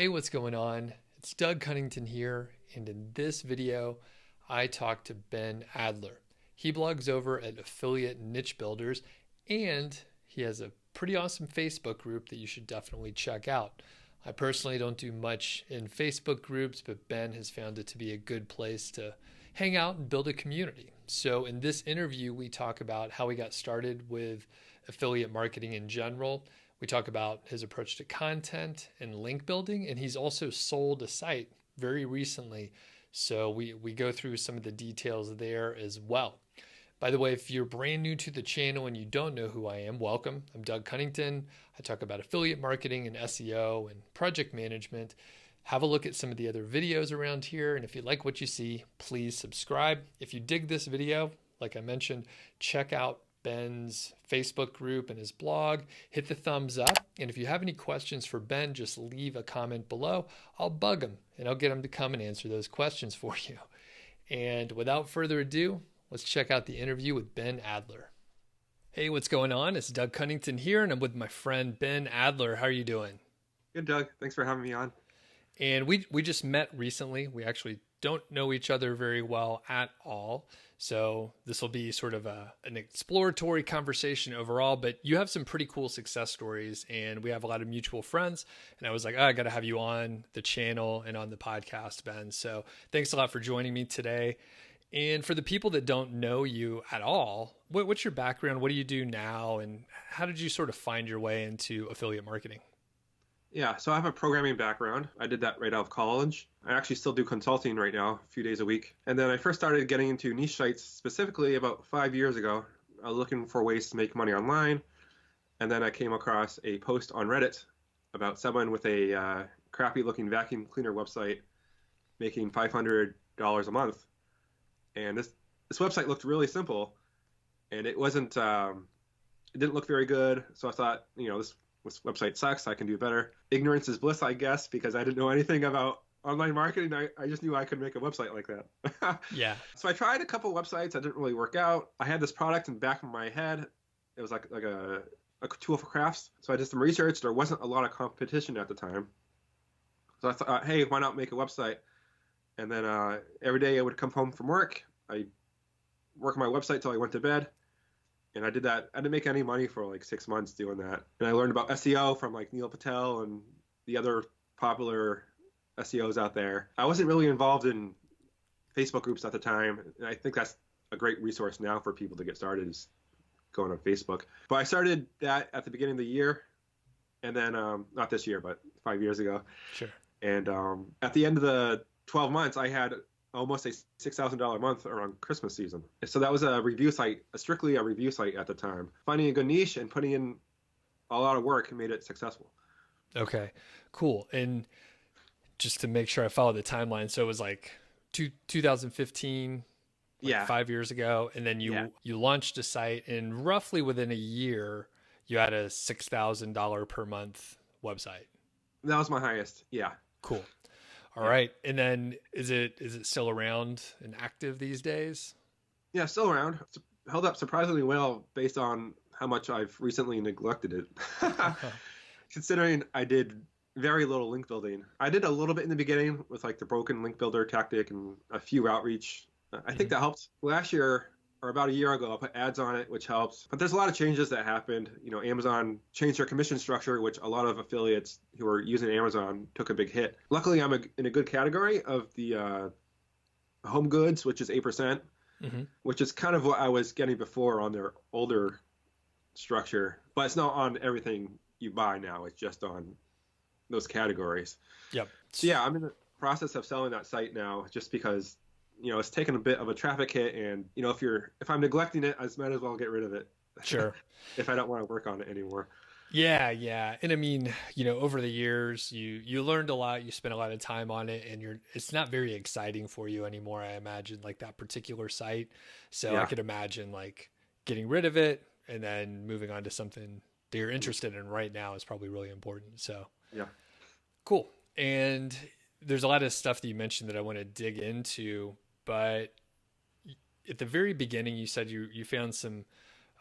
Hey, what's going on? It's Doug Cunnington here, and in this video, I talked to Ben Adler. He blogs over at Affiliate Niche Builders, and he has a pretty awesome Facebook group that you should definitely check out. I personally don't do much in Facebook groups, but Ben has found it to be a good place to hang out and build a community. So in this interview, we talk about how he got started with affiliate marketing in general. We talk about his approach to content and link building, and he's also sold a site very recently. So we go through some of the details there as well. By the way, if you're brand new to the channel and you don't know who I am, welcome. I'm Doug Cunnington. I talk about affiliate marketing and SEO and project management. Have a look at some of the other videos around here. And if you like what you see, please subscribe. If you dig this video, like I mentioned, check out Ben's Facebook group and his blog. Hit the thumbs up. And if you have any questions for Ben, just leave a comment below. I'll bug him and I'll get him to come and answer those questions for you. And without further ado, let's check out the interview with Ben Adler. Hey, what's going on? It's Doug Cunnington here, and I'm with my friend Ben Adler. How are you doing? Good, Doug. Thanks for having me on. And we just met recently. We actually don't know each other very well at all. So this will be sort of an exploratory conversation overall, but you have some pretty cool success stories and we have a lot of mutual friends. And I was like, I got to have you on the channel and on the podcast, Ben. So thanks a lot for joining me today. And for the people that don't know you at all, what's your background? What do you do now? And how did you sort of find your way into affiliate marketing? Yeah, so I have a programming background. I did that right out of college. I actually still do consulting right now, a few days a week. And then I first started getting into niche sites specifically about 5 years ago. I was looking for ways to make money online. And then I came across a post on Reddit about someone with a crappy looking vacuum cleaner website making $500 a month. And this website looked really simple and it wasn't, it didn't look very good. So I thought, this website sucks. I can do better. Ignorance is bliss, I guess, because I didn't know anything about online marketing. I just knew I could make a website like that. Yeah. So I tried a couple websites. That didn't really work out. I had this product in the back of my head. It was like a tool for crafts. So I did some research. There wasn't a lot of competition at the time. So I thought, hey, why not make a website? And then every day I would come home from work. I'd work on my website till I went to bed. And I did that. I didn't make any money for like 6 months doing that. And I learned about SEO from like Neil Patel and the other popular SEOs out there. I wasn't really involved in Facebook groups at the time. And I think that's a great resource now for people to get started is going on Facebook. But I started that at the beginning of the year. And then, not this year, but 5 years ago. Sure. And at the end of the 12 months, I had almost a $6,000 a month around Christmas season. So that was a review site, strictly a review site at the time. Finding a good niche and putting in a lot of work made it successful. Okay, cool. And just to make sure I follow the timeline, so it was like 2015, yeah, 5 years ago, and then you launched a site, and roughly within a year, you had a $6,000 per month website. That was my highest. Yeah. Cool. All right. And then is it still around and active these days? Yeah, still around. It's held up surprisingly well based on how much I've recently neglected it. Considering I did very little link building. I did a little bit in the beginning with like the broken link builder tactic and a few outreach. I think that helped. Last year, or about a year ago, I put ads on it, which helps. But there's a lot of changes that happened. Amazon changed their commission structure, which a lot of affiliates who are using Amazon took a big hit. Luckily, I'm in a good category of the home goods, which is 8%, which is kind of what I was getting before on their older structure. But it's not on everything you buy now. It's just on those categories. Yep. So yeah, I'm in the process of selling that site now just because it's taken a bit of a traffic hit, and if I'm neglecting it, I might as well get rid of it. Sure. If I don't want to work on it anymore. Yeah. And I mean, over the years, you learned a lot, you spent a lot of time on it, and it's not very exciting for you anymore, I imagine, like that particular site. So yeah. I could imagine like getting rid of it and then moving on to something that you're interested in right now is probably really important. So yeah. Cool. And there's a lot of stuff that you mentioned that I want to dig into, but at the very beginning, you said you found some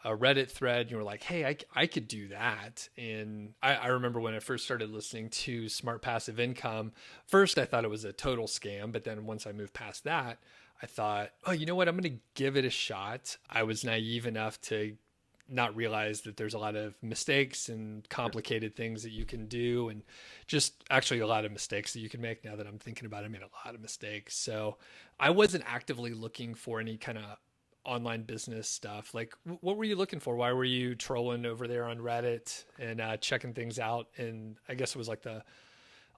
a Reddit thread. You were like, hey, I could do that. And I remember when I first started listening to Smart Passive Income, first I thought it was a total scam. But then once I moved past that, I thought, oh, you know what? I'm going to give it a shot. I was naive enough to not realize that there's a lot of mistakes and complicated things that you can do, and just actually a lot of mistakes that you can make. Now that I'm thinking about it, I made a lot of mistakes. So I wasn't actively looking for any kind of online business stuff. Like, what were you looking for? Why were you trolling over there on Reddit and checking things out? And I guess it was like the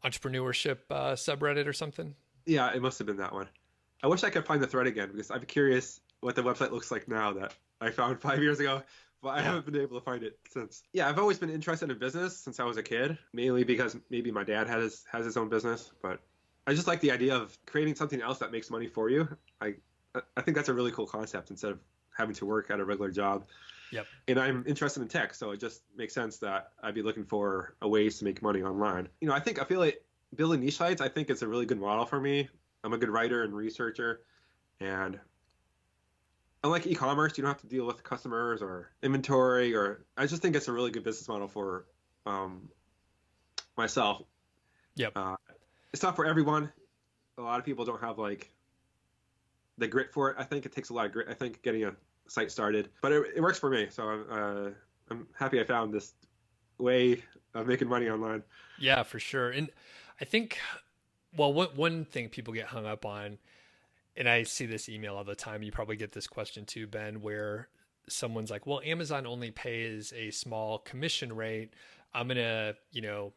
entrepreneurship subreddit or something. Yeah, it must have been that one. I wish I could find the thread again because I'm curious what the website looks like now that I found 5 years ago. But I haven't been able to find it since. Yeah, I've always been interested in business since I was a kid, mainly because maybe my dad has his own business. But I just like the idea of creating something else that makes money for you. I think that's a really cool concept instead of having to work at a regular job. Yep. And I'm interested in tech, so it just makes sense that I'd be looking for a ways to make money online. I think affiliate building niche sites, I think it's a really good model for me. I'm a good writer and researcher, and unlike e-commerce, you don't have to deal with customers or inventory, or I just think it's a really good business model for myself. Yep. It's not for everyone. A lot of people don't have like the grit for it. I think it takes a lot of grit. I think getting a site started, but it works for me. So I'm happy I found this way of making money online. Yeah, for sure. And I think, well, one thing people get hung up on, and I see this email all the time, you probably get this question too, Ben, where someone's like, well, Amazon only pays a small commission rate. I'm going to,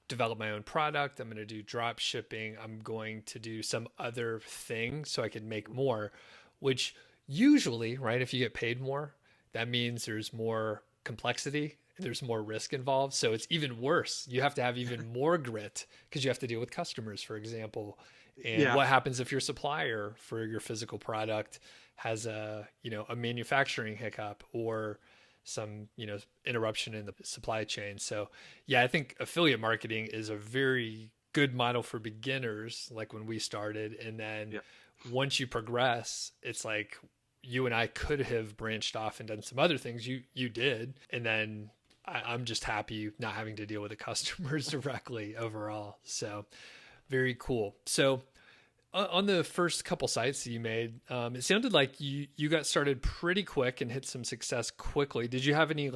develop my own product. I'm going to do drop shipping. I'm going to do some other thing so I can make more, which usually, right, if you get paid more, that means there's more complexity. There's more risk involved. So it's even worse. You have to have even more grit because you have to deal with customers, for example. And what happens if your supplier for your physical product has a manufacturing hiccup or some, interruption in the supply chain. So yeah, I think affiliate marketing is a very good model for beginners, like when we started. And then once you progress, it's like you and I could have branched off and done some other things. You did. And then I'm just happy not having to deal with the customers directly overall. So very cool. So on the first couple sites that you made, it sounded like you got started pretty quick and hit some success quickly. Did you have any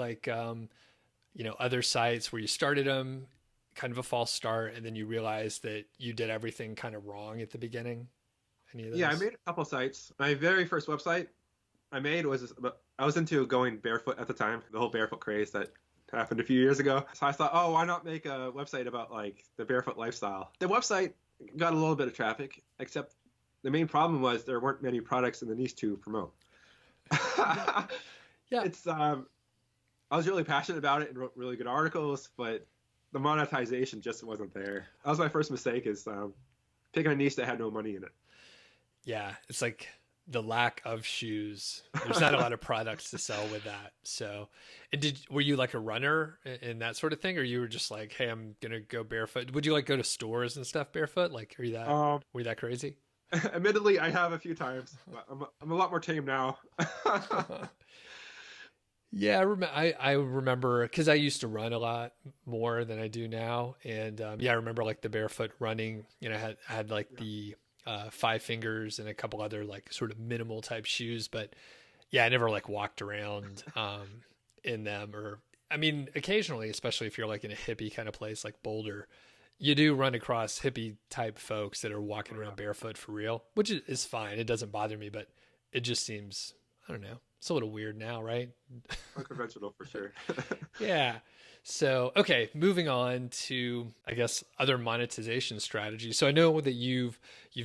other sites where you started them, kind of a false start, and then you realized that you did everything kind of wrong at the beginning? Any of those? Yeah, I made a couple sites. My very first website I made I was into going barefoot at the time, the whole barefoot craze that happened a few years ago. So I thought, oh, why not make a website about like the barefoot lifestyle? The website got a little bit of traffic, except the main problem was there weren't many products in the niche to promote. Yeah. I was really passionate about it and wrote really good articles, but the monetization just wasn't there. That was my first mistake, is picking a niche that had no money in it. Yeah, it's like the lack of shoes. There's not a lot of products to sell with that. So, and were you like a runner and that sort of thing, or you were just like, hey, I'm gonna go barefoot? Would you like go to stores and stuff barefoot? Like, were you that crazy? Admittedly, I have a few times, but I'm a lot more tame now. Yeah, I remember because I used to run a lot more than I do now, and I remember like the barefoot running. Had like the 5 fingers and a couple other like sort of minimal type shoes, but yeah, I never like walked around in them. Or I mean, occasionally, especially if you're like in a hippie kind of place like Boulder, you do run across hippie type folks that are walking around barefoot for real, which is fine. It doesn't bother me, but it just seems, I don't know, it's a little weird now, right? Unconventional for sure. Yeah. So, okay, moving on to, I guess, other monetization strategies. So I know that you've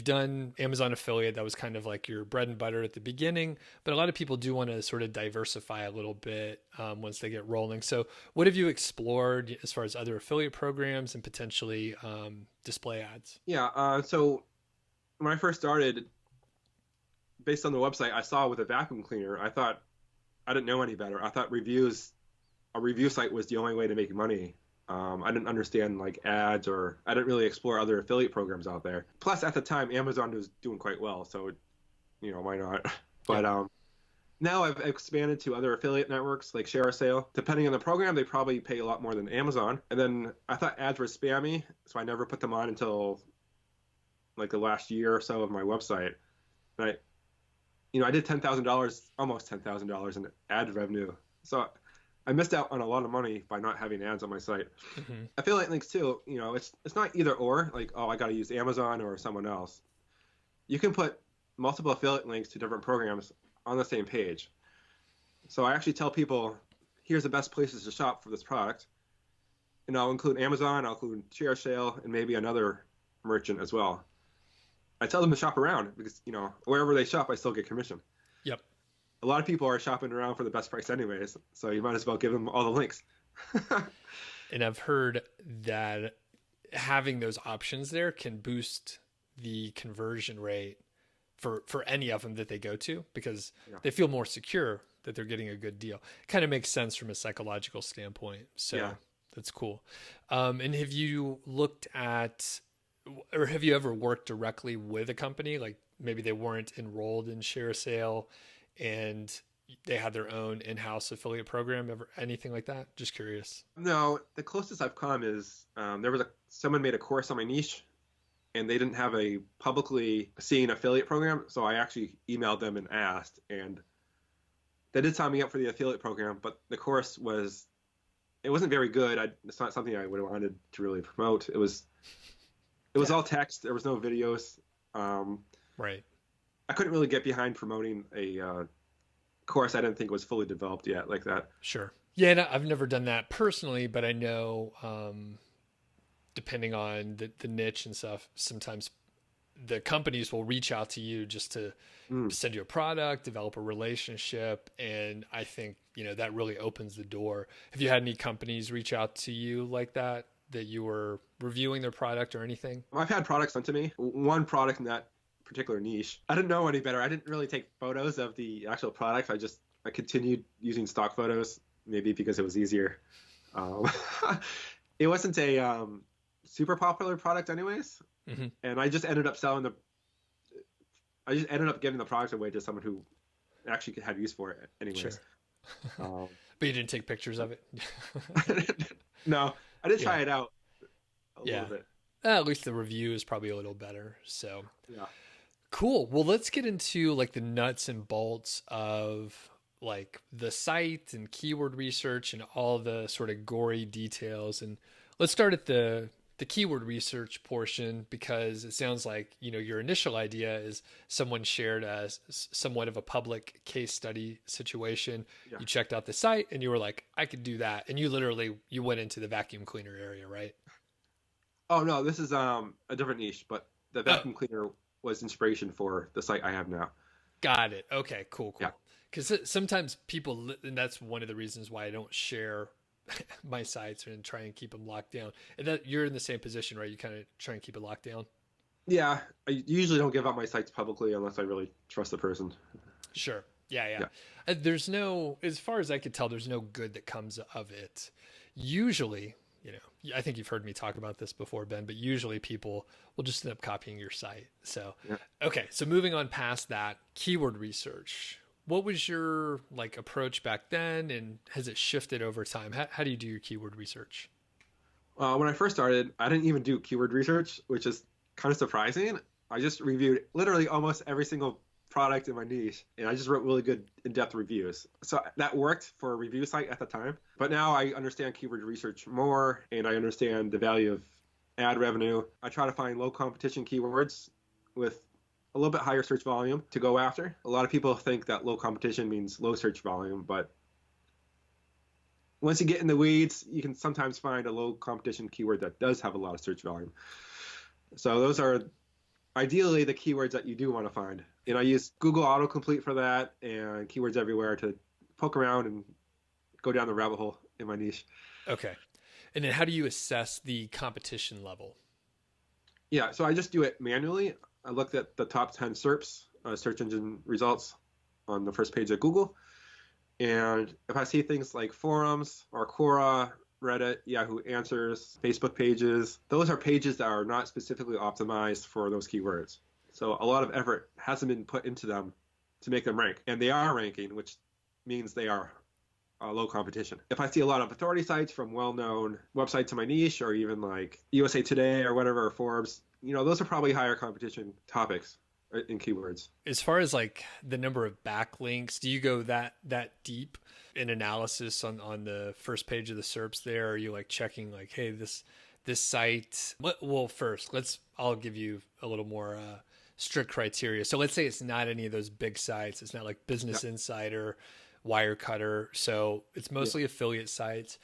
done Amazon affiliate. That was kind of like your bread and butter at the beginning, but a lot of people do want to sort of diversify a little bit once they get rolling. So what have you explored as far as other affiliate programs and potentially display ads? Yeah. So when I first started, based on the website I saw with a vacuum cleaner, I thought, I didn't know any better. I thought a review site was the only way to make money. I didn't understand like ads, or I didn't really explore other affiliate programs out there. Plus, at the time, Amazon was doing quite well, so why not? But Now I've expanded to other affiliate networks like Share a Sale. Depending on the program, they probably pay a lot more than Amazon. And then I thought ads were spammy, so I never put them on until like the last year or so of my website. And I did $10,000, almost $10,000 in ad revenue. So I missed out on a lot of money by not having ads on my site. Hmm. Affiliate links too, it's not either or, like, oh, I got to use Amazon or someone else. You can put multiple affiliate links to different programs on the same page. So I actually tell people, here's the best places to shop for this product. And I'll include Amazon, I'll include Share Sale, and maybe another merchant as well. I tell them to shop around because, wherever they shop, I still get commission. Yep. A lot of people are shopping around for the best price anyways, so you might as well give them all the links. And I've heard that having those options there can boost the conversion rate for any of them that they go to, because Yeah. they feel more secure that they're getting a good deal. Kind of makes sense from a psychological standpoint. So Yeah. that's cool. And have you looked at, or have you ever worked directly with a company? Like maybe they weren't enrolled in Share a Sale and they had their own in-house affiliate program, ever anything like that? Just curious. No, the closest I've come is there was someone made a course on my niche, and they didn't have a publicly seen affiliate program, so I actually emailed them and asked, and they did sign me up for the affiliate program, but the course wasn't very good. It's not something I would have wanted to really promote. It was all text. There was no videos. Right. I couldn't really get behind promoting a course I didn't think was fully developed yet like that. Sure. Yeah, no, I've never done that personally, but I know depending on the niche and stuff, sometimes the companies will reach out to you just to send you a product, develop a relationship. And I think, that really opens the door. Have you had any companies reach out to you like that you were reviewing their product or anything? I've had products sent to me. One product in that particular niche, I didn't know any better. I didn't really take photos of the actual product. I continued using stock photos, maybe because it was easier. It wasn't a super popular product anyways. Mm-hmm. And I just ended up giving the product away to someone who actually had use for it anyways. Sure. Um, But you didn't take pictures of it? no, I did try it out a Yeah. little bit. At least the review is probably a little better. So Yeah. cool. Well, let's get into like the nuts and bolts of like the site and keyword research and all the sort of gory details. And let's start at the keyword research portion, because it sounds like, your initial idea is someone shared somewhat of a public case study situation. Yeah. You checked out the site and you were like, I could do that. And you went into the vacuum cleaner area, right? Oh no, this is a different niche, but the vacuum cleaner was inspiration for the site I have now. Got it. Okay, cool. Yeah. Because sometimes people, and that's one of the reasons why I don't share my sites and try and keep them locked down. And that you're in the same position, right? You kind of try and keep it locked down. Yeah, I usually don't give out my sites publicly unless I really trust the person. Sure. Yeah. There's no, as far as I could tell, there's no good that comes of it. Usually, I think you've heard me talk about this before, Ben, but usually people will just end up copying your site. So, Yeah. Okay. So moving on past that, keyword research. What was your approach back then, and has it shifted over time? How do you do your keyword research? When I first started, I didn't even do keyword research, which is kind of surprising. I just reviewed literally almost every single product in my niche, and I just wrote really good in-depth reviews. So that worked for a review site at the time. But now I understand keyword research more, and I understand the value of ad revenue. I try to find low competition keywords with a little bit higher search volume to go after. A lot of people think that low competition means low search volume, but once you get in the weeds, you can sometimes find a low competition keyword that does have a lot of search volume. So those are ideally the keywords that you do want to find. And I use Google autocomplete for that and Keywords Everywhere to poke around and go down the rabbit hole in my niche. Okay. And then how do you assess the competition level? Yeah, so I just do it manually. I looked at the top 10 SERPs, search engine results, on the first page of Google. And if I see things like forums or Quora, Reddit, Yahoo Answers, Facebook pages, those are pages that are not specifically optimized for those keywords. So a lot of effort hasn't been put into them to make them rank. And they are ranking, which means they are low competition. If I see a lot of authority sites from well-known websites in my niche, or even like USA Today or whatever, or Forbes, those are probably higher competition topics in keywords. As far as like the number of backlinks, do you go that deep in analysis on the first page of the SERPs there? Or are you like checking like, hey, this site, well, first, I'll give you a little more strict criteria. So let's say it's not any of those big sites. It's not like Business Insider, Wirecutter. So it's mostly affiliate sites.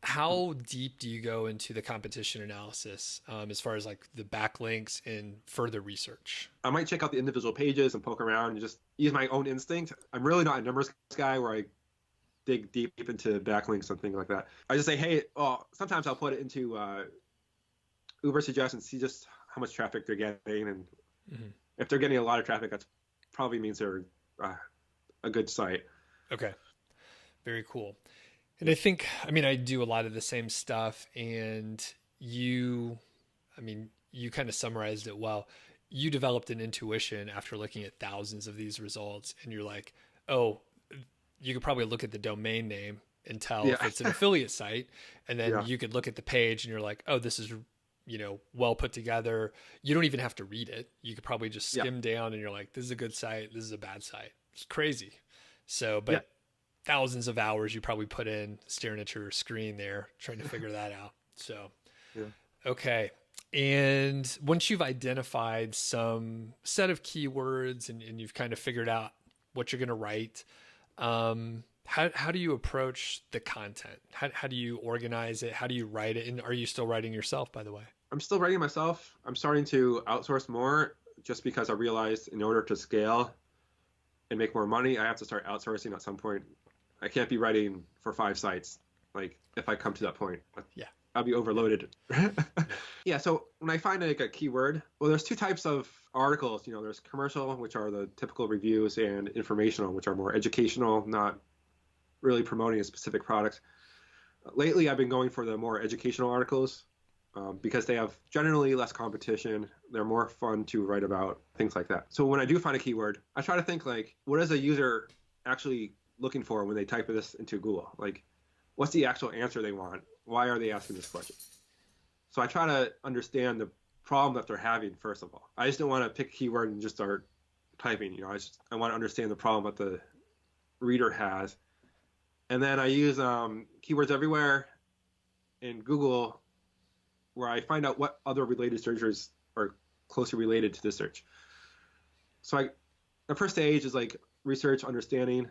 How deep do you go into the competition analysis as far as like the backlinks and further research? I might check out the individual pages and poke around and just use my own instinct. I'm really not a numbers guy where I dig deep into backlinks and things like that. I just say, hey, sometimes I'll put it into Uber Suggest and see just how much traffic they're getting. And if they're getting a lot of traffic, that probably means they're a good site. Okay. Very cool. And I think, I do a lot of the same stuff, and you kind of summarized it well. You developed an intuition after looking at thousands of these results, and you're like, oh, you could probably look at the domain name and tell if it's an affiliate site. And then you could look at the page and you're like, oh, this is, well put together. You don't even have to read it. You could probably just skim down and you're like, this is a good site. This is a bad site. It's crazy. So, but thousands of hours you probably put in staring at your screen there, trying to figure that out. So, okay. And once you've identified some set of keywords and you've kind of figured out what you're going to write, how do you approach the content? How do you organize it? How do you write it? And are you still writing yourself, by the way? I'm still writing myself. I'm starting to outsource more just because I realized in order to scale and make more money, I have to start outsourcing at some point. I can't be writing for 5 sites. Like if I come to that point, I'll be overloaded. So when I find like a keyword, well, there's 2 types of articles. There's commercial, which are the typical reviews, and informational, which are more educational, not really promoting a specific product. Lately, I've been going for the more educational articles because they have generally less competition. They're more fun to write about, things like that. So when I do find a keyword, I try to think like, what is a user actually looking for when they type this into Google? Like, what's the actual answer they want? Why are they asking this question? So I try to understand the problem that they're having, first of all. I just don't want to pick a keyword and just start typing. I want to understand the problem that the reader has. And then I use keywords everywhere in Google, where I find out what other related searchers are closely related to this search. So the first stage is like research, understanding,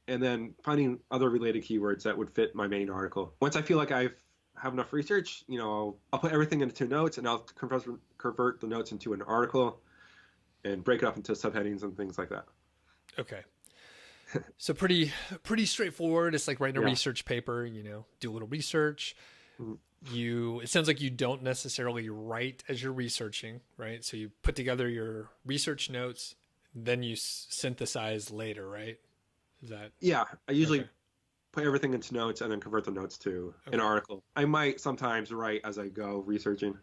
and then finding other related keywords that would fit my main article. Once I feel like I have enough research, I'll put everything into notes, and I'll convert the notes into an article and break it up into subheadings and things like that. Okay. So pretty straightforward. It's like writing a research paper, do a little research. It sounds like you don't necessarily write as you're researching, right? So you put together your research notes, then you synthesize later, right? Is that? Yeah. I usually put everything into notes and then convert the notes to an article. I might sometimes write as I go researching.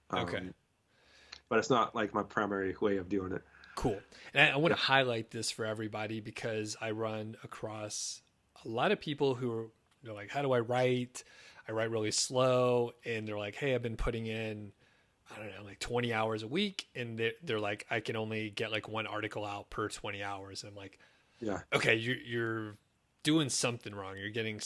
But it's not like my primary way of doing it. Cool. And I want to highlight this for everybody because I run across a lot of people who are like, how do I write? I write really slow. And they're like, hey, I've been putting in, I don't know, like 20 hours a week. And they're like, I can only get like 1 article out per 20 hours. And I'm like, okay, you're doing something wrong. You're getting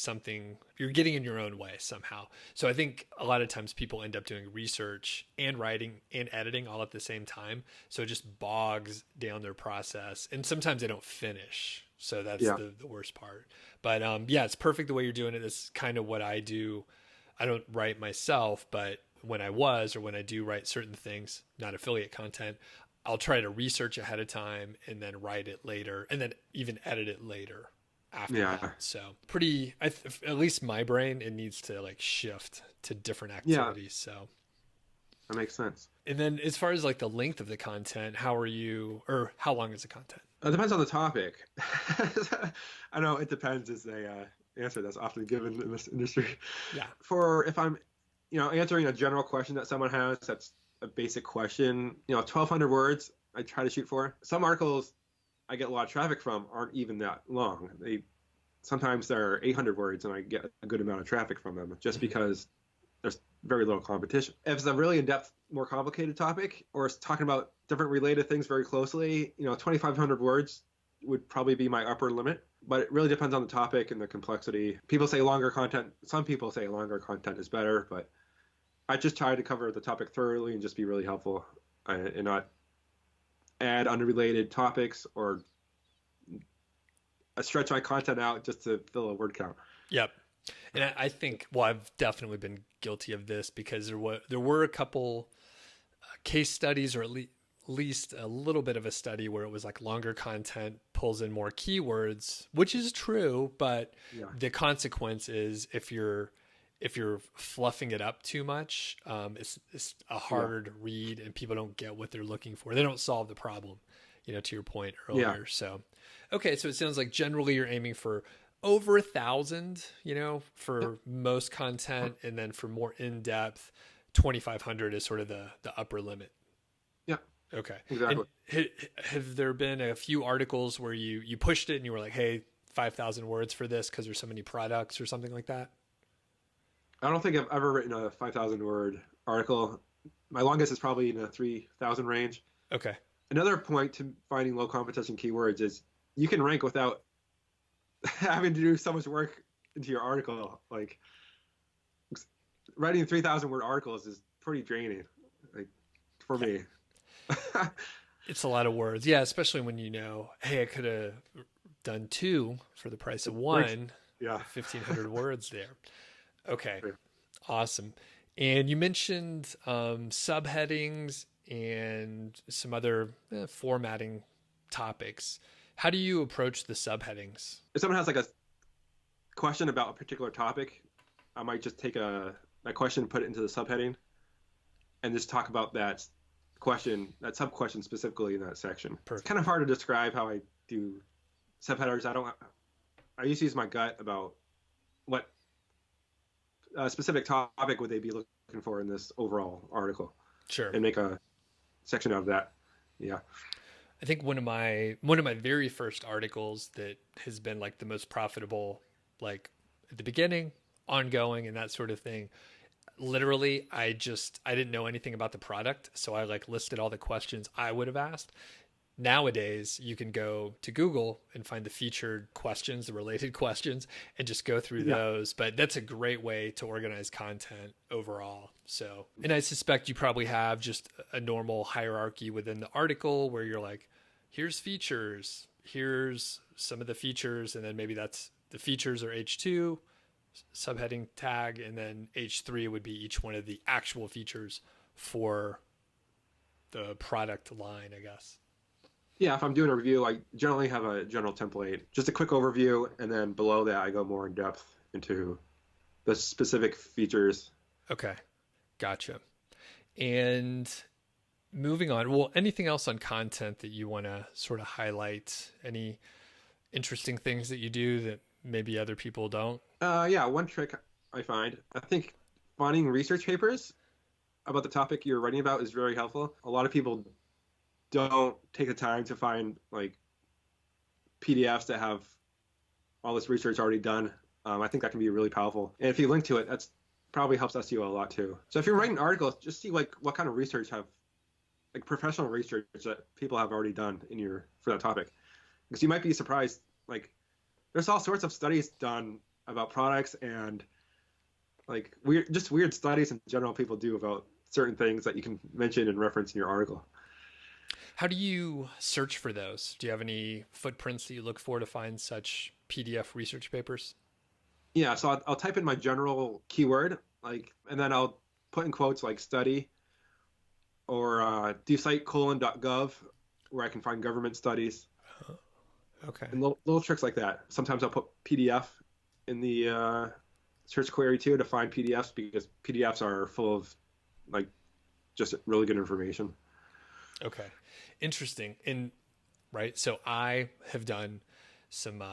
in your own way somehow. So I think a lot of times people end up doing research and writing and editing all at the same time. So it just bogs down their process. And sometimes they don't finish. So that's the worst part. But it's perfect the way you're doing it. It's kind of what I do. I don't write myself, but when I do write certain things, not affiliate content, I'll try to research ahead of time and then write it later and then even edit it later after that. So at least my brain, it needs to like shift to different activities. So that makes sense. And then as far as like the length of the content, how long is the content? It depends on the topic. I know it depends is a answer that's often given in this industry. Yeah. If I'm, answering a general question that someone has, that's a basic question, 1,200 words I try to shoot for. Some articles I get a lot of traffic from aren't even that long. Sometimes they're 800 words and I get a good amount of traffic from them just Mhm. because there's very little competition. If it's a really in-depth, more complicated topic, or it's talking about different related things very closely, 2,500 words would probably be my upper limit. But it really depends on the topic and the complexity. People say longer content. Some people say longer content is better, but I just try to cover the topic thoroughly and just be really helpful and not add unrelated topics or stretch my content out just to fill a word count. Yep. And I think, well, I've definitely been guilty of this because there were a couple case studies, or least a little bit of a study where it was like longer content pulls in more keywords, which is true, but Yeah. the consequence is if you're fluffing it up too much, it's a Yeah. harder to read and people don't get what they're looking for. They don't solve the problem, to your point Yeah. earlier. So, okay. So it sounds like generally you're aiming for over 1,000, Yeah. for most content. And then for more in-depth, 2,500 is sort of the upper limit. Yeah. Okay. And Exactly. have there been a few articles where you pushed it and you were like, hey, 5,000 words for this because there's so many products or something like that? I don't think I've ever written a 5,000 word article. My longest is probably in the 3,000 range. Okay. Another point to finding low competition keywords is you can rank without having to do so much work into your article. Like writing 3,000 word articles is pretty draining, like for Yeah. me. It's a lot of words. Yeah. Especially when hey, I could have done two for the price of Works. one, Yeah. 1,500 words there. Okay. Yeah. Awesome. And you mentioned subheadings and some other formatting topics. How do you approach the subheadings? If someone has like a question about a particular topic, I might just take that question and put it into the subheading and just talk about that question, that sub question specifically in that section. It's Perfect. kind of hard to describe how I do subheaders. I used to use my gut about what specific topic would they be looking for in this overall article Sure. and make a section out of that. Yeah. I think one of my very first articles that has been like the most profitable, like at the beginning, ongoing, and that sort of thing. Literally, I didn't know anything about the product, so I like listed all the questions I would have asked. Nowadays, you can go to Google and find the featured questions, the related questions, and just go through Yeah. those. But that's a great way to organize content overall. So, and I suspect you probably have just a normal hierarchy within the article where you're like, here's features, here's some of the features, and then maybe that's the features are H2, subheading tag, and then H3 would be each one of the actual features for the product line, I guess. Yeah, if I'm doing a review, I generally have a general template, just a quick overview, and then below that I go more in depth into the specific features. Okay, gotcha. And moving on, well, anything else on content that you want to sort of highlight? Any interesting things that you do that maybe other people don't? Yeah, one trick I find, I think finding research papers about the topic you're writing about is very helpful. A lot of people don't take the time to find like PDFs that have all this research already done. I think that can be really powerful. And if you link to it, that's probably helps SEO a lot too. So if you're writing articles, just see like what kind of research have like professional research that people have already done for that topic. Because you might be surprised, like there's all sorts of studies done about products and like weird studies in general people do about certain things that you can mention and reference in your article. How do you search for those? Do you have any footprints that you look for to find such PDF research papers? Yeah, so I'll type in my general keyword, like, and then I'll put in quotes like study or do site:/.gov where I can find government studies Okay. and little tricks like that. Sometimes I'll put PDF in the search query too to find PDFs because PDFs are full of like just really good information. Okay. Interesting. And right. So I have done some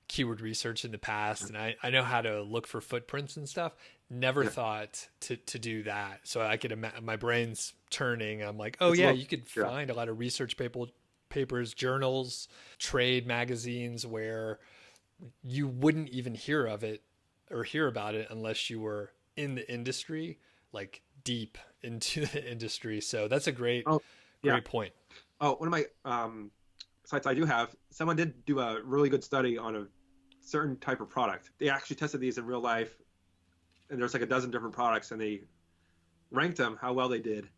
keyword research in the past and I know how to look for footprints and stuff. Never Yeah, thought to do that. So I could my brain's turning. I'm like, oh it's a yeah, little you could yeah find a lot of research newspapers, journals, trade magazines, where you wouldn't even hear of it or hear about it unless you were in the industry, like deep into the industry. So that's a Oh, yeah. great point. Oh, one of my sites I do have, someone did do a really good study on a certain type of product. They actually tested these in real life, and there's like a dozen different products, and they ranked them how well they did.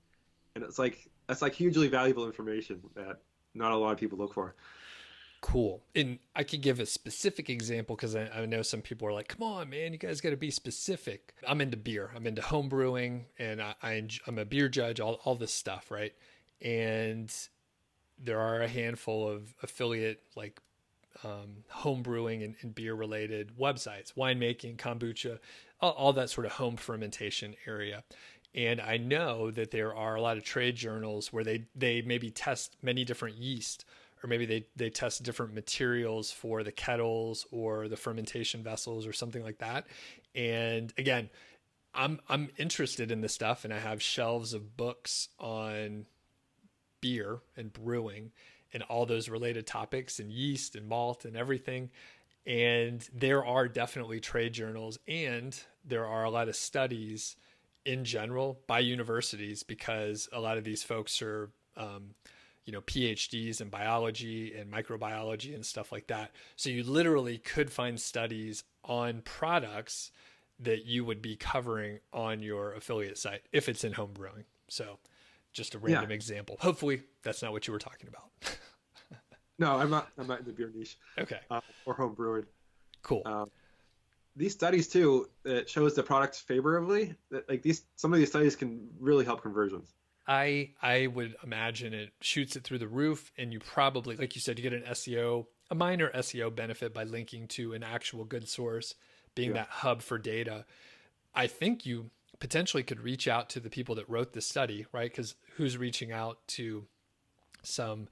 And it's like that's like hugely valuable information that not a lot of people look for. Cool. And I could give a specific example because I know some people are like, come on, man, you guys got to be specific. I'm into beer, I'm into home brewing, and I'm a beer judge, all this stuff, right? And there are a handful of affiliate, like home brewing and beer related websites, winemaking, kombucha, all that sort of home fermentation area. And I know that there are a lot of trade journals where they maybe test many different yeast, or maybe they test different materials for the kettles or the fermentation vessels or something like that. And again, I'm interested in this stuff, and I have shelves of books on beer and brewing and all those related topics, and yeast and malt and everything. And there are definitely trade journals, and there are a lot of studies in general by universities, because a lot of these folks are, PhDs in biology and microbiology and stuff like that. So you literally could find studies on products that you would be covering on your affiliate site if it's in home brewing. So just a random example. Hopefully that's not what you were talking about. No, I'm not. I'm not in the beer niche. Okay. Or home brewing. Cool. These studies too, that shows the products favorably. Some of these studies can really help conversions. I would imagine it shoots it through the roof, and you probably, like you said, you get a minor SEO benefit by linking to an actual good source, being that hub for data. I think you potentially could reach out to the people that wrote the study, right? Because who's reaching out to some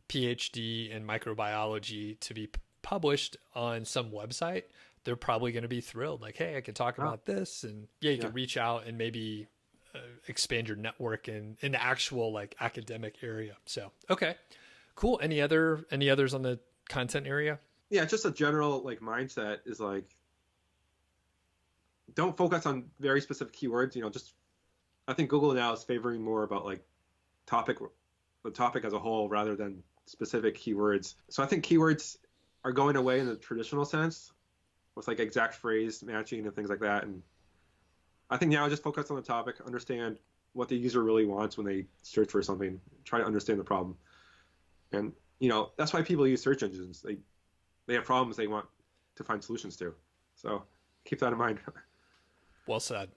PhD in microbiology to be published on some website? They're probably going to be thrilled. Like, hey, I could talk about this. And you can reach out and maybe expand your network in the actual like academic area. So, okay, cool. Any others on the content area? Yeah, just a general like mindset is like, don't focus on very specific keywords. I think Google now is favoring more about like the topic as a whole rather than specific keywords. So I think keywords are going away in the traditional sense with like exact phrase matching and things like that. And I think now just focus on the topic, understand what the user really wants when they search for something, try to understand the problem. And, that's why people use search engines. They have problems they want to find solutions to. So keep that in mind. Well said.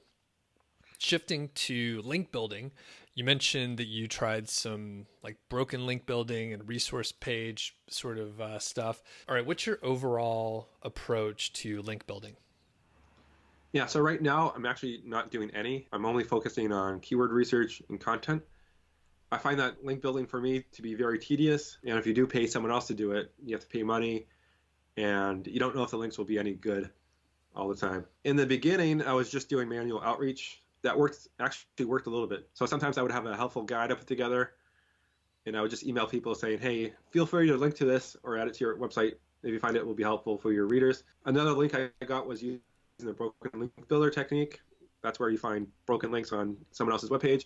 Shifting to link building, you mentioned that you tried some like broken link building and resource page sort of stuff. All right, what's your overall approach to link building? Yeah, so right now I'm actually not doing any. I'm only focusing on keyword research and content. I find that link building for me to be very tedious. And if you do pay someone else to do it, you have to pay money, and you don't know if the links will be any good all the time. In the beginning, I was just doing manual outreach. That actually worked a little bit. So sometimes I would have a helpful guide I put together, and I would just email people saying, hey, feel free to link to this or add it to your website if you find it will be helpful for your readers. Another link I got was using the broken link builder technique. That's where you find broken links on someone else's webpage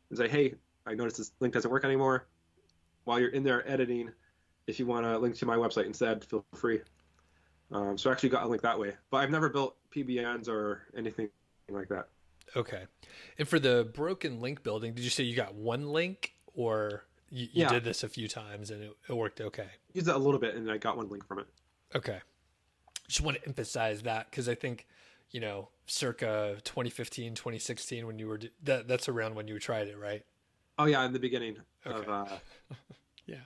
and say, hey, I noticed this link doesn't work anymore. While you're in there editing, if you want to link to my website instead, feel free. So I actually got a link that way. But I've never built PBNs or anything like that. Okay. And for the broken link building, did you say you got one link, or you did this a few times and it worked okay? Used it a little bit and I got one link from it. Okay. Just want to emphasize that because I think, circa 2015, 2016, when you were, that's around when you tried it, right? Oh yeah, in the beginning of, yeah,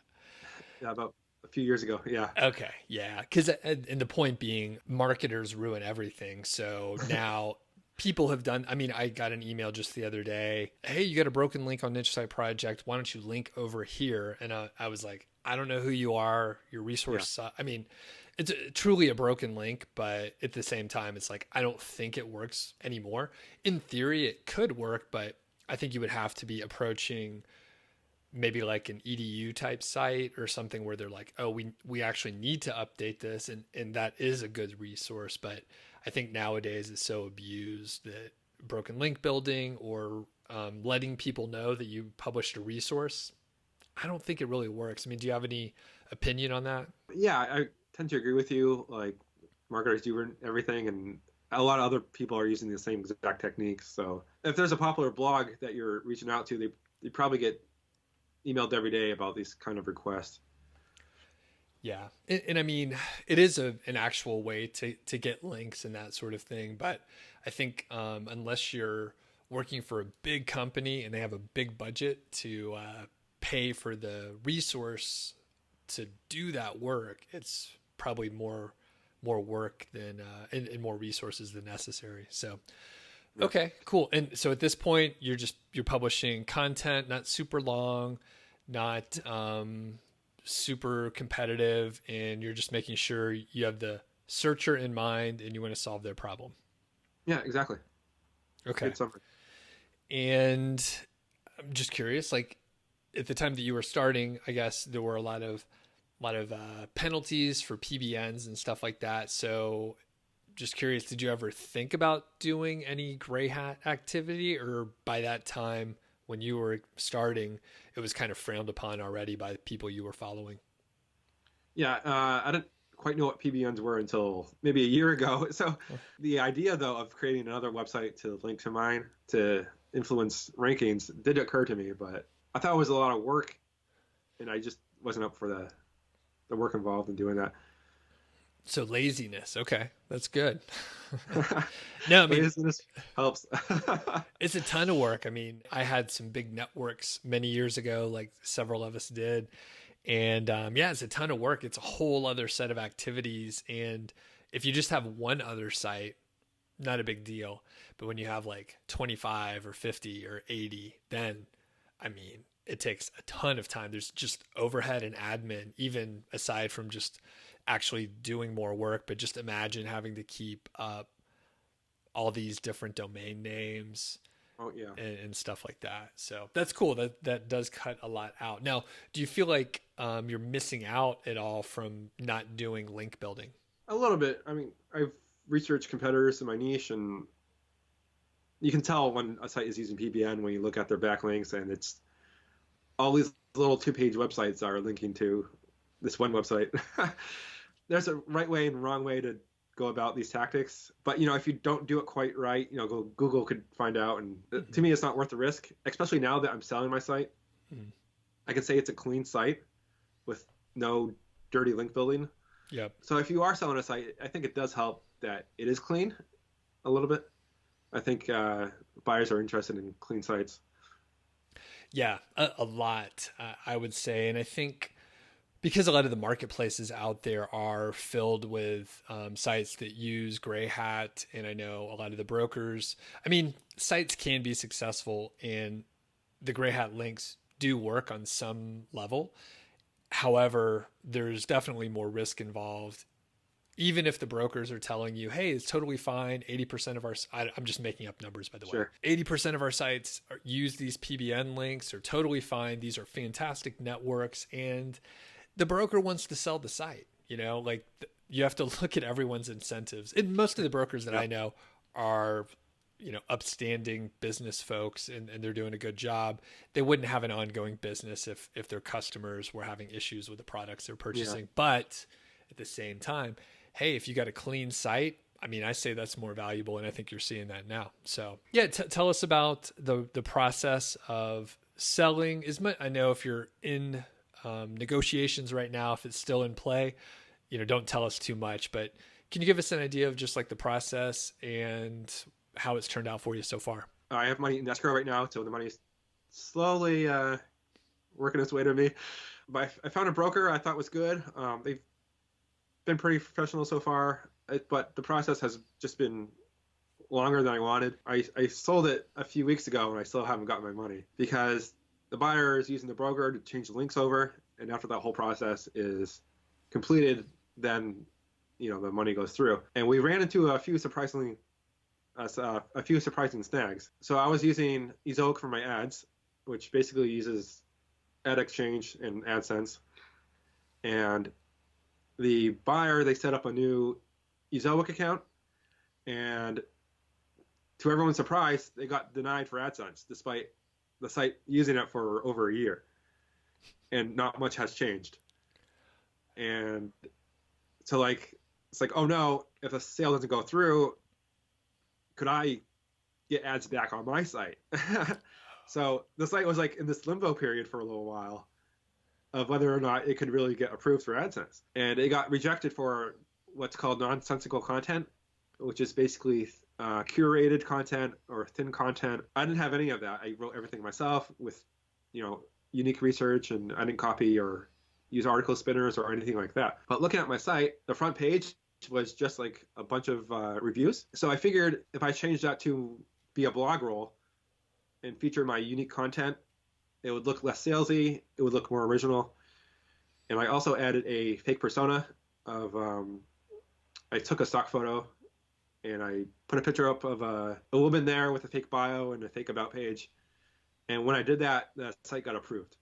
about a few years ago. Yeah. Okay. Yeah. Because, and the point being, marketers ruin everything. So now people have done, I got an email just the other day. Hey, you got a broken link on Niche Site Project. Why don't you link over here? And I was like, I don't know who you are. Your resource. Yeah. It's truly a broken link, but at the same time, it's like, I don't think it works anymore. In theory, it could work, but I think you would have to be approaching maybe like an EDU type site or something where they're like, oh, we actually need to update this, and that is a good resource. But I think nowadays it's so abused that broken link building or letting people know that you published a resource, I don't think it really works. I mean, do you have any opinion on that? Yeah, I tend to agree with you. Like marketers do everything, and a lot of other people are using the same exact techniques. So if there's a popular blog that you're reaching out to, they probably get emailed every day about these kind of requests. Yeah. And I mean, it is an actual way to get links and that sort of thing. But I think unless you're working for a big company and they have a big budget to pay for the resource to do that work, it's probably more work than and more resources than necessary. So okay, cool. And so at this point, you're publishing content, not super long, not super competitive, and you're just making sure you have the searcher in mind and you want to solve their problem. Yeah, exactly. Okay. Good summary. And I'm just curious, like at the time that you were starting, I guess there were a lot of penalties for PBNs and stuff like that. So just curious, did you ever think about doing any gray hat activity, or by that time when you were starting, it was kind of frowned upon already by the people you were following? Yeah, I didn't quite know what PBNs were until maybe a year ago. So the idea, though, of creating another website to link to mine to influence rankings did occur to me, but I thought it was a lot of work, and I just wasn't up for the work involved in doing that. So laziness. Okay. That's good. No, I mean, Laziness helps. it's a ton of work. I mean, I had some big networks many years ago, like several of us did. And yeah, it's a ton of work. It's a whole other set of activities. And if you just have one other site, not a big deal. But when you have like 25 or 50 or 80, then I mean, it takes a ton of time. There's just overhead and admin, even aside from just actually doing more work. But just imagine having to keep up all these different domain names. Oh yeah. And stuff like that. So that's cool. That does cut a lot out. Now, do you feel like you're missing out at all from not doing link building? A little bit. I mean, I've researched competitors in my niche, and you can tell when a site is using PBN when you look at their backlinks, and it's all these little two-page websites are linking to this one website. There's a right way and wrong way to go about these tactics, but if you don't do it quite right, Google could find out, and to me, it's not worth the risk. Especially now that I'm selling my site, I can say it's a clean site with no dirty link building. Yep. So if you are selling a site, I think it does help that it is clean a little bit. I think buyers are interested in clean sites. Yeah, a lot, I would say. And I think because a lot of the marketplaces out there are filled with sites that use gray hat, and I know a lot of the brokers, I mean, sites can be successful and the gray hat links do work on some level. However, there's definitely more risk involved. Even if the brokers are telling you, hey, it's totally fine. 80% of our, I'm just making up numbers, by the way. 80% of our sites use these PBN links, are totally fine. These are fantastic networks. And the broker wants to sell the site, like you have to look at everyone's incentives. And most of the brokers that I know are, upstanding business folks, and they're doing a good job. They wouldn't have an ongoing business if their customers were having issues with the products they're purchasing. Yeah. But at the same time, hey, if you got a clean site, I mean, I say that's more valuable, and I think you're seeing that now. So yeah, tell us about the process of selling. I know if you're in negotiations right now, if it's still in play, don't tell us too much, but can you give us an idea of just like the process and how it's turned out for you so far? I have money in escrow right now, so the money's slowly working its way to me. But I found a broker I thought was good. They've been pretty professional so far, but the process has just been longer than I wanted. I sold it a few weeks ago, and I still haven't gotten my money because the buyer is using the broker to change the links over, and after that whole process is completed, then the money goes through. And we ran into a few surprising snags. So I was using Ezoic for my ads, which basically uses Ad Exchange and AdSense. And the buyer, they set up a new Ezoic account, and to everyone's surprise, they got denied for AdSense despite the site using it for over a year, and not much has changed. And so it's like, oh no, if a sale doesn't go through, could I get ads back on my site? So the site was like in this limbo period for a little while of whether or not it could really get approved for AdSense. And it got rejected for what's called nonsensical content, which is basically curated content or thin content. I didn't have any of that. I wrote everything myself with, unique research, and I didn't copy or use article spinners or anything like that. But looking at my site, the front page was just like a bunch of reviews. So I figured if I changed that to be a blog roll and feature my unique content, it would look less salesy, it would look more original. And I also added a fake persona of, I took a stock photo and I put a picture up of a woman there with a fake bio and a fake about page. And when I did that, the site got approved.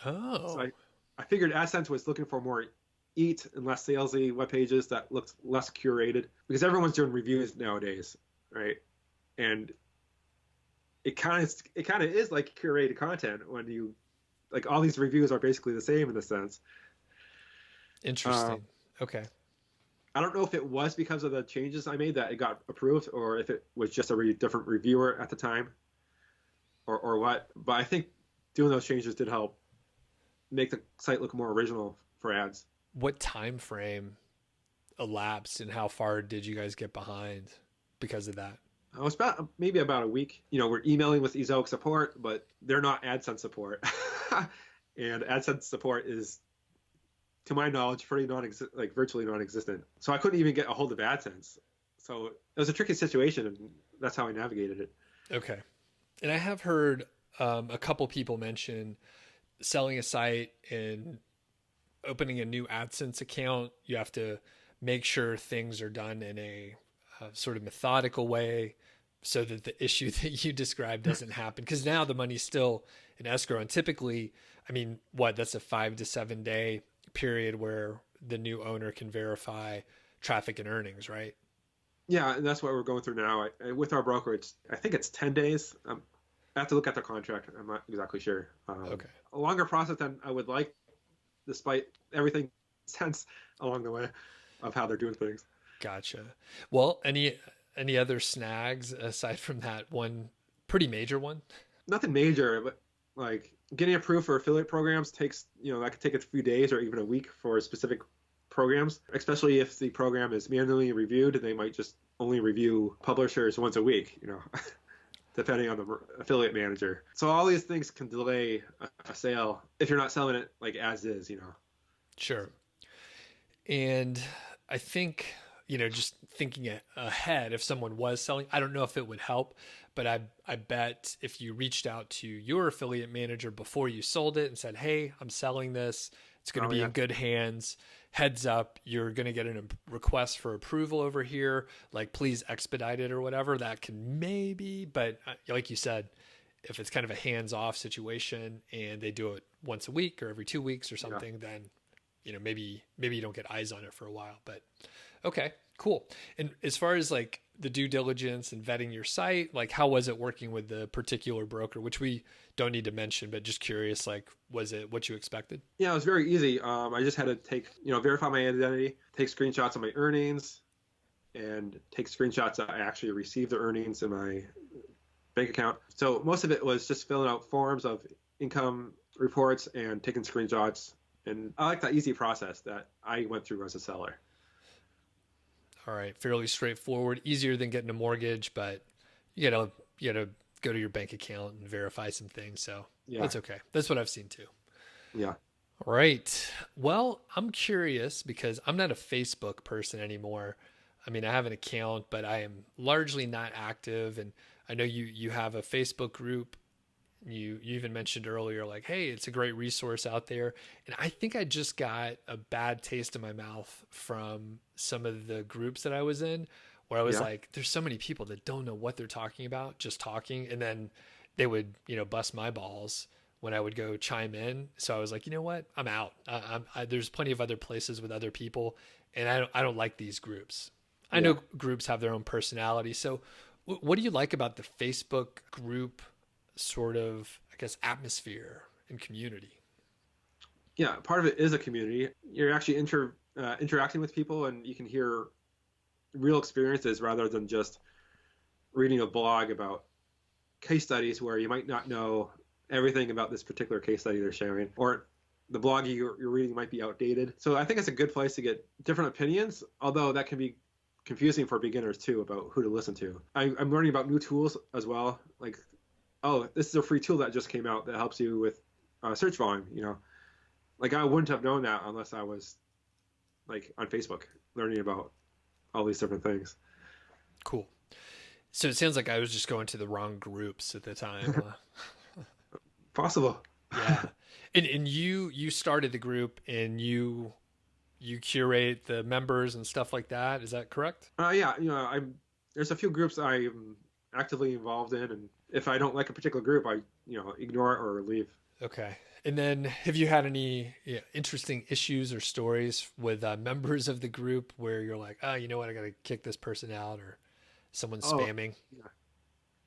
Oh. So I figured AdSense was looking for more eat and less salesy web pages that looked less curated, because everyone's doing reviews nowadays, right? And it kind of is like curated content when you, like, all these reviews are basically the same in a sense. Interesting. Okay. I don't know if it was because of the changes I made that it got approved, or if it was just a different reviewer at the time, or what. But I think doing those changes did help make the site look more original for ads. What time frame elapsed, and how far did you guys get behind because of that? It was maybe about a week. We're emailing with Ezoic support, but they're not AdSense support. And AdSense support is, to my knowledge, pretty virtually non-existent. So I couldn't even get a hold of AdSense. So it was a tricky situation, and that's how I navigated it. Okay. And I have heard a couple people mention selling a site and opening a new AdSense account. You have to make sure things are done in a sort of methodical way so that the issue that you described doesn't happen. Because now the money's still in escrow. And typically, that's a 5 to 7 day period where the new owner can verify traffic and earnings, right? Yeah, and that's what we're going through now. With our broker, I think it's 10 days. I have to look at the contract. I'm not exactly sure. Okay. A longer process than I would like, despite everything sense along the way of how they're doing things. Gotcha. Well, any other snags aside from that one pretty major one? Nothing major, but like getting approved for affiliate programs takes, that could take a few days or even a week for specific programs, especially if the program is manually reviewed. They might just only review publishers once a week, depending on the affiliate manager. So all these things can delay a sale if you're not selling it like as is, Sure. And I think, just thinking ahead, if someone was selling, I don't know if it would help, but I bet if you reached out to your affiliate manager before you sold it and said, hey, I'm selling this, it's going to be in good hands. Heads up, you're going to get a request for approval over here. Like, please expedite it or whatever. That can maybe, but like you said, if it's kind of a hands-off situation and they do it once a week or every 2 weeks or something, then, maybe you don't get eyes on it for a while. But okay, cool. And as far as like the due diligence and vetting your site, like how was it working with the particular broker, which we don't need to mention, but just curious, like, was it what you expected? Yeah, it was very easy. I just had to verify my identity, take screenshots of my earnings, and take screenshots that I actually received the earnings in my bank account. So most of it was just filling out forms of income reports and taking screenshots. And I like that easy process that I went through as a seller. All right. Fairly straightforward, easier than getting a mortgage, but you gotta go to your bank account and verify some things. So That's okay. That's what I've seen too. Yeah. All right. Well, I'm curious because I'm not a Facebook person anymore. I have an account, but I am largely not active. And I know you have a Facebook group. You even mentioned earlier, like, hey, it's a great resource out there. And I think I just got a bad taste in my mouth from some of the groups that I was in, where I was like, there's so many people that don't know what they're talking about, just talking. And then they would, bust my balls when I would go chime in. So I was like, you know what? I'm out. There's plenty of other places with other people, and I don't like these groups. I Yeah. know groups have their own personality. So what do you like about the Facebook group sort of, I guess, atmosphere and community? Yeah, part of it is a community. You're actually interacting with people, and you can hear real experiences rather than just reading a blog about case studies where you might not know everything about this particular case study they're sharing, or the blog you're reading might be outdated. So I think it's a good place to get different opinions, although that can be confusing for beginners too about who to listen to. I'm learning about new tools as well. Like, oh, this is a free tool that just came out that helps you with search volume. Like I wouldn't have known that unless I was like on Facebook learning about all these different things. Cool. So it sounds like I was just going to the wrong groups at the time. Possible. Yeah. And you started the group and you curate the members and stuff like that. Is that correct? Yeah, there's a few groups I'm actively involved in, and if I don't like a particular group, I ignore it or leave. Okay. And then have you had any interesting issues or stories with members of the group where you're like, oh, you know what? I got to kick this person out, or someone Oh, spamming? yeah.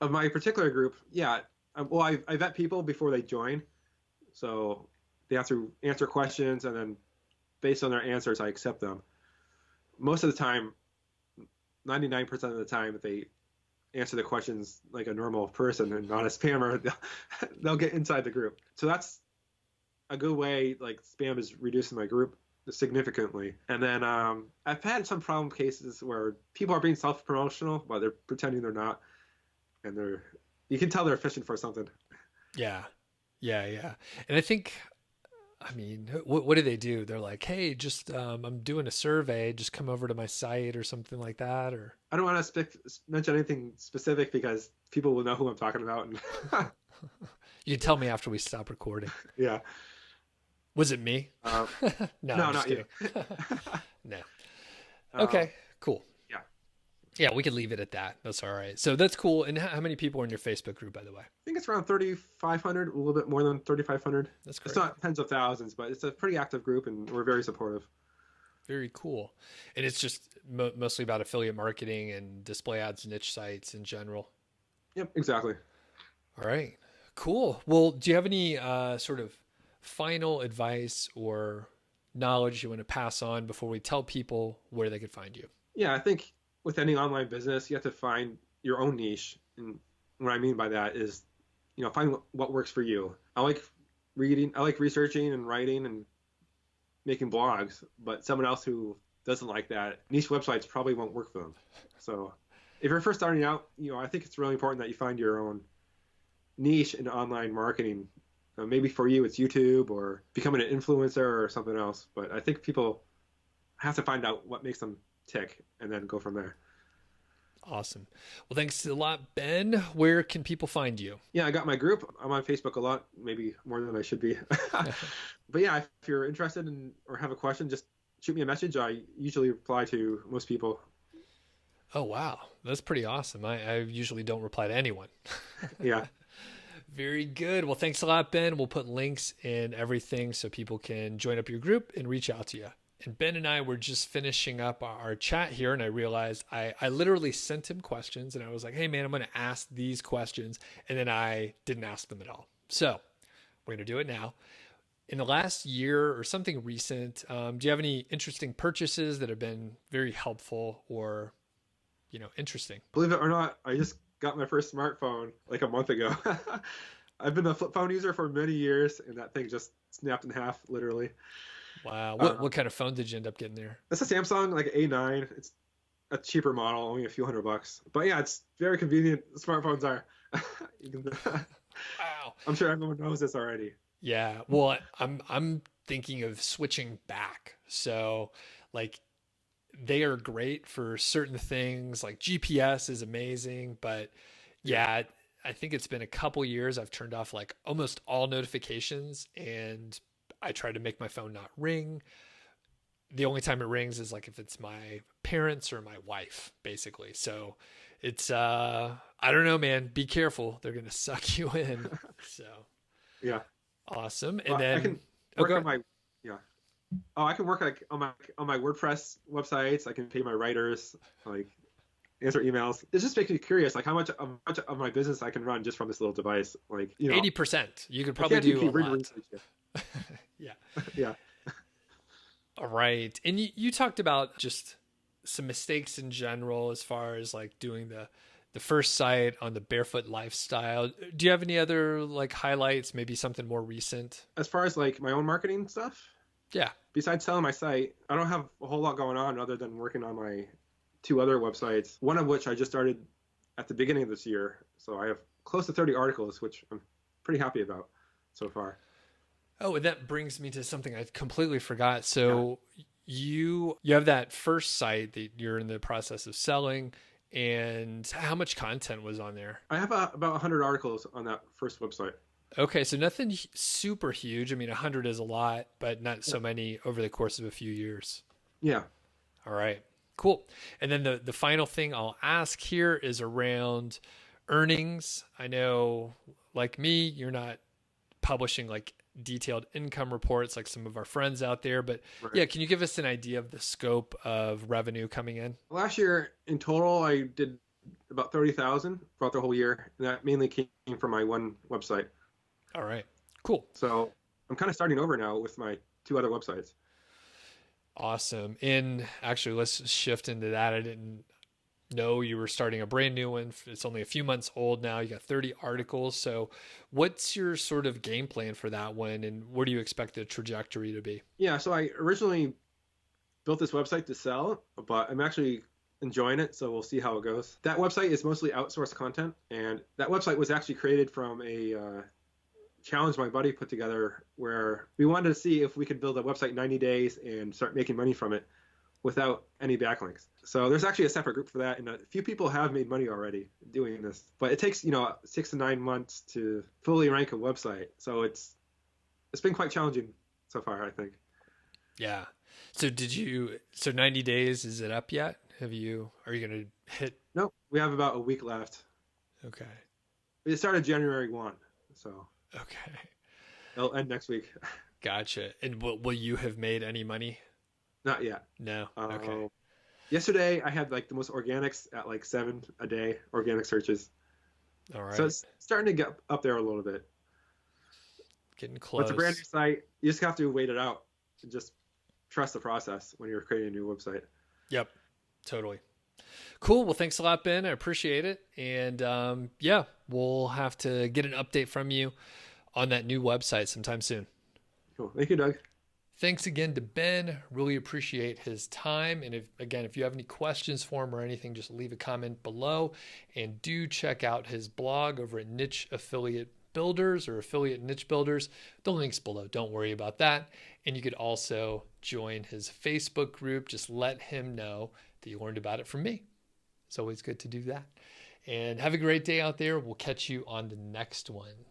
Of my particular group, yeah. Well, I vet people before they join, so they have to answer questions, and then based on their answers, I accept them. Most of the time, 99% of the time, if they answer the questions like a normal person and not a spammer, they'll get inside the group. So that's a good way. Like spam is reducing my group significantly. And then I've had some problem cases where people are being self-promotional, but they're pretending they're not, and you can tell they're fishing for something. Yeah. Yeah. Yeah. And I think, I mean, what do they do? They're like, hey, just I'm doing a survey. Just come over to my site or something like that. Or I don't want to mention anything specific because people will know who I'm talking about. And you can tell me after we stop recording. yeah. Was it me? No, No, I'm just not kidding. you. No. Um, Okay, cool. yeah. Yeah, we could leave it at that. That's all right. So that's cool. And how many people are in your Facebook group, by the way? I think it's around 3,500, a little bit more than 3,500. That's It's great. not tens of thousands, but it's a pretty active group, and we're very supportive. Very cool. And it's just mostly about affiliate marketing and display ads, niche sites in general. Yep, exactly. All right, cool. Well, do you have any sort of final advice or knowledge you want to pass on before we tell people where they could find you? Yeah, I think with any online business, you have to find your own niche. And what I mean by that is, find what works for you. I like reading, I like researching and writing and making blogs, but someone else who doesn't like that, niche websites probably won't work for them. So if you're first starting out, I think it's really important that you find your own niche in online marketing. Maybe for you, it's YouTube or becoming an influencer or something else. But I think people have to find out what makes them tick and then go from there. Awesome. Well, thanks a lot, Ben. Where can people find you? Yeah, I got my group. I'm on Facebook a lot, maybe more than I should be. But yeah, if you're interested in or have a question, just shoot me a message. I usually reply to most people. Oh, wow. That's pretty awesome. I usually don't reply to anyone. Yeah. Very good. Well, thanks a lot, Ben. We'll put links in everything so people can join up your group and reach out to you. And Ben and I were just finishing up our chat here, and I realized I literally sent him questions, and I was like, hey, man, I'm going to ask these questions. And then I didn't ask them at all. So we're going to do it now. In the last year or something recent, do you have any interesting purchases that have been very helpful or, interesting? Believe it or not, I just got my first smartphone like a month ago. I've been a flip phone user for many years, and that thing just snapped in half, literally. Wow. What kind of phone did you end up getting there? It's a Samsung, like A9. It's a cheaper model, only a few $100. But yeah, it's very convenient. Smartphones are. Wow. I'm sure everyone knows this already. Yeah. Well, I'm thinking of switching back. So like they are great for certain things, like GPS is amazing, but yeah, I think it's been a couple years I've turned off like almost all notifications, and I try to make my phone not ring. The only time it rings is like if it's my parents or my wife, basically. So it's I don't know, man. Be careful. They're gonna suck you in. So Yeah. Awesome. And Well, I then, can oh, work go on ahead. my yeah. Oh, I can work like on my WordPress websites. I can pay my writers, like answer emails. It just makes me curious, like how much of my business I can run just from this little device. Like, 80%. You could I probably can't do do a keep reading lot. research yet. Yeah. Yeah. All right. And you talked about just some mistakes in general as far as like doing the first site on the barefoot lifestyle. Do you have any other like highlights, maybe something more recent? As far as like my own marketing stuff, Yeah. besides selling my site, I don't have a whole lot going on other than working on my two other websites, one of which I just started at the beginning of this year. So I have close to 30 articles, which I'm pretty happy about so far. Oh, and that brings me to something I completely forgot. Yeah. So you have that first site that you're in the process of selling, and how much content was on there? I have about 100 articles on that first website. Okay, so nothing super huge. I mean, 100 is a lot, but not Yeah. so many over the course of a few years. Yeah. All right, cool. And then the final thing I'll ask here is around earnings. I know, like me, you're not publishing like detailed income reports like some of our friends out there, but Right. yeah, can you give us an idea of the scope of revenue coming in? Last year in total, I did about 30,000 throughout the whole year, and that mainly came from my one website. All right, cool. So I'm kind of starting over now with my two other websites. Awesome. And actually, let's shift into that. I didn't know you were starting a brand new one. It's only a few months old now. You got 30 articles. So, what's your sort of game plan for that one? And where do you expect the trajectory to be? Yeah, so I originally built this website to sell, but I'm actually enjoying it, so we'll see how it goes. That website is mostly outsourced content, and that website was actually created from a challenge my buddy put together where we wanted to see if we could build a website in 90 days and start making money from it without any backlinks. So there's actually a separate group for that, and a few people have made money already doing this. But it takes 6 to 9 months to fully rank a website, so it's been quite challenging so far, I think. Yeah. So, so 90 days, is it up yet? Are you going to hit? No, we have about a week left. Okay. It started January 1, so Okay. it'll end next week. Gotcha. And will you have made any money? Not yet. No. Okay. Uh, Yesterday I had like the most organics at like 7 a day organic searches. All So right. it's starting to get up there a little bit. Getting But it's a brand new close. site. You just have to wait it out and just trust the process when you're creating a new website. Yep. Totally. Cool. Well, thanks a lot, Ben. I appreciate it. And yeah, we'll have to get an update from you on that new website sometime soon. Cool. Thank you, Doug. Thanks again to Ben. Really appreciate his time. And if you have any questions for him or anything, just leave a comment below. And do check out his blog over at Niche Affiliate Builders or Affiliate Niche Builders. The link's below. Don't worry about that. And you could also join his Facebook group. Just let him know that you learned about it from me. It's always good to do that. And have a great day out there. We'll catch you on the next one.